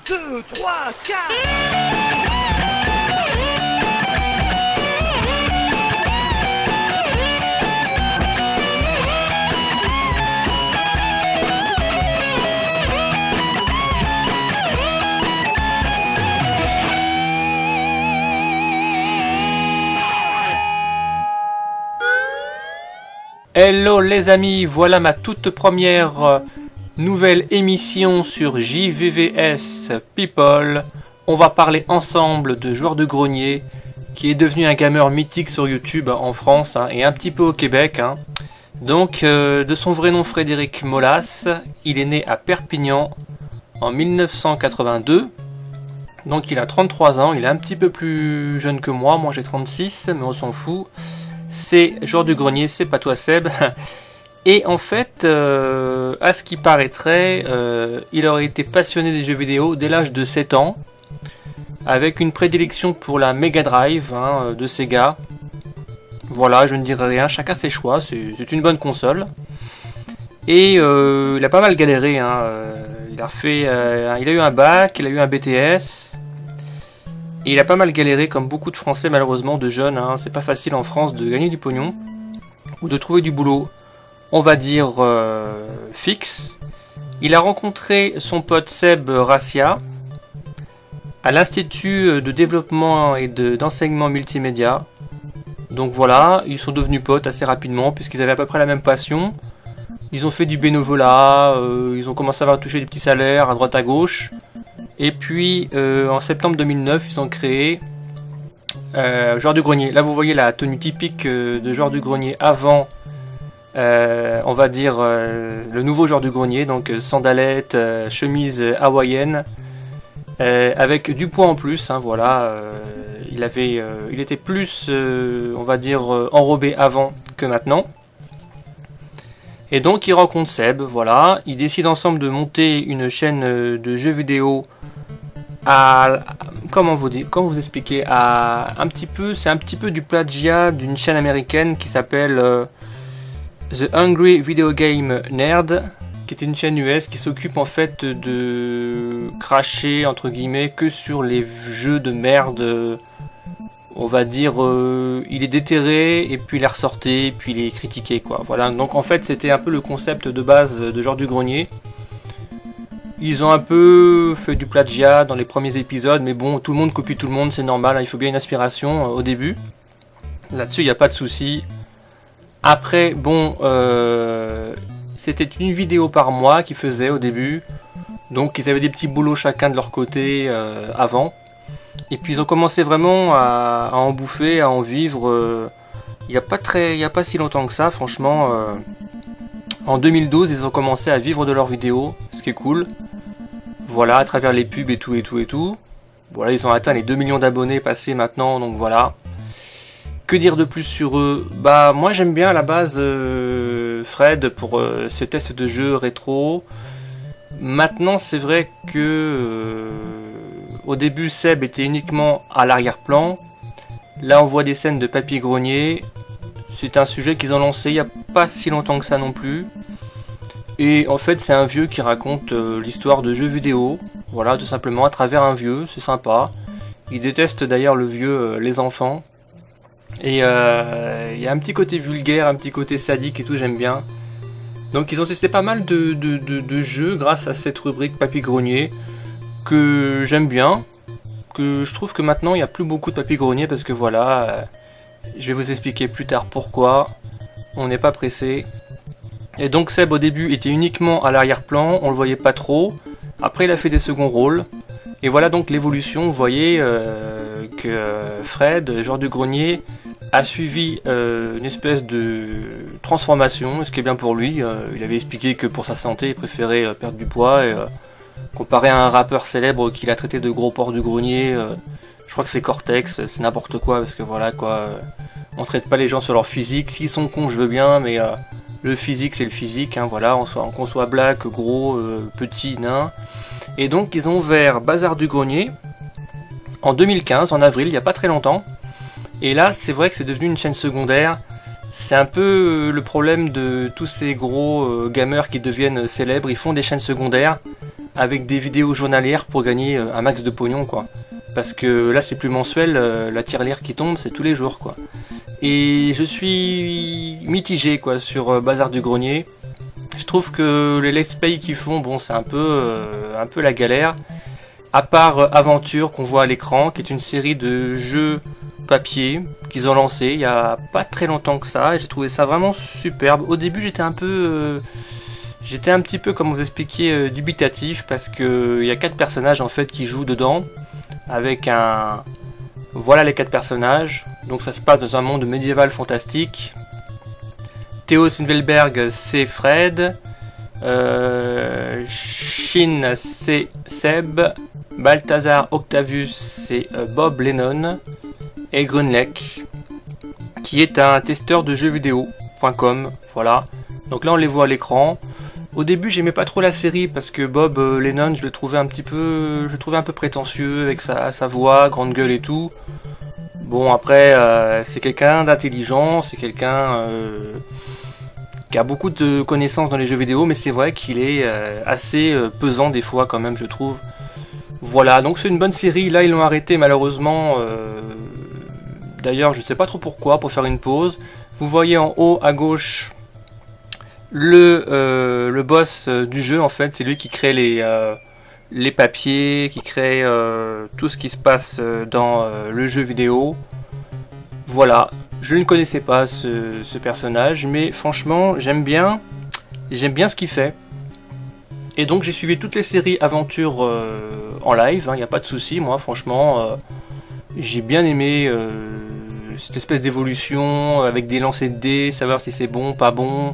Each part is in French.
2, 3, 4. Hello les amis, voilà ma toute première nouvelle émission sur JVVS People. On va parler ensemble de Joueur de Grenier, qui est devenu un gamer mythique sur YouTube en France et un petit peu au Québec. Donc de son vrai nom Frédéric Molas, il est né à Perpignan en 1982. Donc il a 33 ans, il est un petit peu plus jeune que moi j'ai 36, mais on s'en fout. C'est Joueur du Grenier, c'est pas toi Seb. Et en fait, à ce qui paraîtrait, il aurait été passionné des jeux vidéo dès l'âge de 7 ans, avec une prédilection pour la Mega Drive de Sega. Voilà, je ne dirai rien, chacun ses choix, c'est une bonne console. Et il a pas mal galéré, il a eu un bac, il a eu un BTS. Et il a pas mal galéré, comme beaucoup de Français malheureusement, de jeunes. C'est pas facile en France de gagner du pognon ou de trouver du boulot, on va dire fixe. Il a rencontré son pote Seb Rassia à l'Institut de développement et d'enseignement multimédia. Donc voilà, ils sont devenus potes assez rapidement puisqu'ils avaient à peu près la même passion. Ils ont fait du bénévolat, ils ont commencé à toucher des petits salaires à droite à gauche. Et puis en septembre 2009, ils ont créé Joueur du Grenier. Là, vous voyez la tenue typique de Joueur du Grenier avant, on va dire, le nouveau Joueur du Grenier. Donc sandalettes, chemise hawaïenne, avec du poids en plus. Voilà, il était plus, on va dire, enrobé avant que maintenant. Et donc ils rencontrent Seb, voilà, ils décident ensemble de monter une chaîne de jeux vidéo comment vous expliquer, c'est un petit peu du plagiat d'une chaîne américaine qui s'appelle The Hungry Video Game Nerd, qui était une chaîne US qui s'occupe en fait de cracher entre guillemets que sur les jeux de merde. On va dire, il est déterré, et puis il est ressorti, et puis il est critiqué, quoi. Voilà, donc en fait, c'était un peu le concept de base de Joueur du Grenier. Ils ont un peu fait du plagiat dans les premiers épisodes, mais bon, tout le monde copie tout le monde, c'est normal, il faut bien une inspiration au début. Là-dessus, il n'y a pas de souci. Après, bon, c'était une vidéo par mois qu'ils faisaient au début, donc ils avaient des petits boulots chacun de leur côté avant. Et puis ils ont commencé vraiment à en bouffer, à en vivre. Il n'y a pas si longtemps que ça, franchement. En 2012, ils ont commencé à vivre de leurs vidéos, ce qui est cool. Voilà, à travers les pubs et tout. Voilà, ils ont atteint les 2 millions d'abonnés passés maintenant, donc voilà. Que dire de plus sur eux? Bah, moi j'aime bien à la base Fred pour ses tests de jeux rétro. Maintenant, c'est vrai que au début, Seb était uniquement à l'arrière-plan. Là, on voit des scènes de Papy Grenier. C'est un sujet qu'ils ont lancé il n'y a pas si longtemps que ça non plus. Et en fait, c'est un vieux qui raconte l'histoire de jeux vidéo. Voilà, tout simplement à travers un vieux, c'est sympa. Il déteste d'ailleurs le vieux, les enfants. Et il y a un petit côté vulgaire, un petit côté sadique et tout, j'aime bien. Donc ils ont testé pas mal de jeux grâce à cette rubrique Papy Grenier, que j'aime bien, que je trouve que maintenant il n'y a plus beaucoup de Papy Grenier parce que voilà, je vais vous expliquer plus tard pourquoi, on n'est pas pressé. Et donc Seb au début était uniquement à l'arrière-plan, on le voyait pas trop, après il a fait des seconds rôles, et voilà donc l'évolution, vous voyez que Fred, Joueur du Grenier, a suivi une espèce de transformation, ce qui est bien pour lui. Il avait expliqué que pour sa santé il préférait perdre du poids et comparé à un rappeur célèbre qu'il a traité de gros porc du grenier, je crois que c'est Cortex, c'est n'importe quoi, parce que voilà quoi, on traite pas les gens sur leur physique, s'ils sont cons je veux bien, mais le physique c'est le physique, voilà, qu'on soit black, gros, petit, nain. Et donc ils ont ouvert Bazar du Grenier en 2015, en avril, il n'y a pas très longtemps, et là c'est vrai que c'est devenu une chaîne secondaire. C'est un peu le problème de tous ces gros gamers qui deviennent célèbres, ils font des chaînes secondaires. avec des vidéos journalières pour gagner un max de pognon, quoi. Parce que là c'est plus mensuel, la tirelire qui tombe c'est tous les jours, quoi. Et je suis mitigé, quoi, sur Bazar du Grenier. Je trouve que les let's play qu'ils font, bon, c'est un peu la galère. À part Aventure qu'on voit à l'écran, qui est une série de jeux papier qu'ils ont lancé il y a pas très longtemps que ça, et j'ai trouvé ça vraiment superbe. Au début j'étais un petit peu, comme vous expliquiez, dubitatif, parce que il y a 4 personnages en fait qui jouent dedans, avec un... Voilà les 4 personnages, donc ça se passe dans un monde médiéval fantastique. Theo Sinvelberg c'est Fred, Shin c'est Seb, Balthazar Octavius c'est Bob Lennon, et Grunleck, qui est un testeur de jeux vidéo.com, voilà. Donc là on les voit à l'écran. Au début j'aimais pas trop la série parce que Bob Lennon je le trouvais un peu prétentieux avec sa voix, grande gueule et tout. Bon après c'est quelqu'un d'intelligent, c'est quelqu'un qui a beaucoup de connaissances dans les jeux vidéo, mais c'est vrai qu'il est assez pesant des fois quand même, je trouve. Voilà, donc c'est une bonne série. Là ils l'ont arrêté malheureusement. D'ailleurs je sais pas trop pourquoi, pour faire une pause. Vous voyez en haut à gauche le boss du jeu, en fait, c'est lui qui crée les papiers, qui crée tout ce qui se passe dans le jeu vidéo. Voilà, je ne connaissais pas ce personnage, mais franchement j'aime bien ce qu'il fait. Et donc j'ai suivi toutes les séries Aventure en live, il n'y a pas de souci, moi franchement j'ai bien aimé cette espèce d'évolution avec des lancers de dés, savoir si c'est bon, pas bon.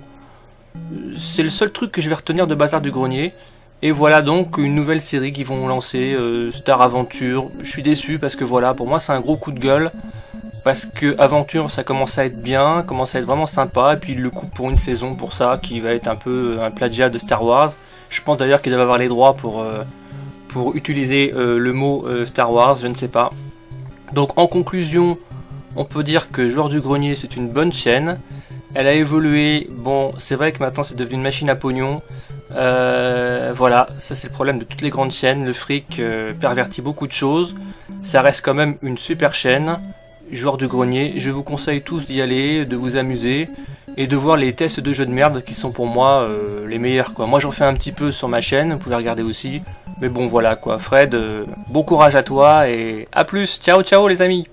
C'est le seul truc que je vais retenir de Bazar du Grenier. Et voilà donc une nouvelle série qu'ils vont lancer, Star Aventure. Je suis déçu parce que voilà, pour moi c'est un gros coup de gueule. Parce que Aventure ça commence à être bien, commence à être vraiment sympa. Et puis ils le coupent pour une saison pour ça, qui va être un peu un plagiat de Star Wars. Je pense d'ailleurs qu'ils doivent avoir les droits pour utiliser le mot Star Wars, je ne sais pas. Donc en conclusion, on peut dire que Joueur du Grenier c'est une bonne chaîne. Elle a évolué, bon c'est vrai que maintenant c'est devenu une machine à pognon. Voilà, ça c'est le problème de toutes les grandes chaînes, le fric pervertit beaucoup de choses. Ça reste quand même une super chaîne, Joueur du Grenier. Je vous conseille tous d'y aller, de vous amuser et de voir les tests de jeux de merde qui sont pour moi les meilleurs, quoi. Moi j'en fais un petit peu sur ma chaîne, vous pouvez regarder aussi. Mais bon voilà quoi, Fred, bon courage à toi et à plus, ciao ciao les amis.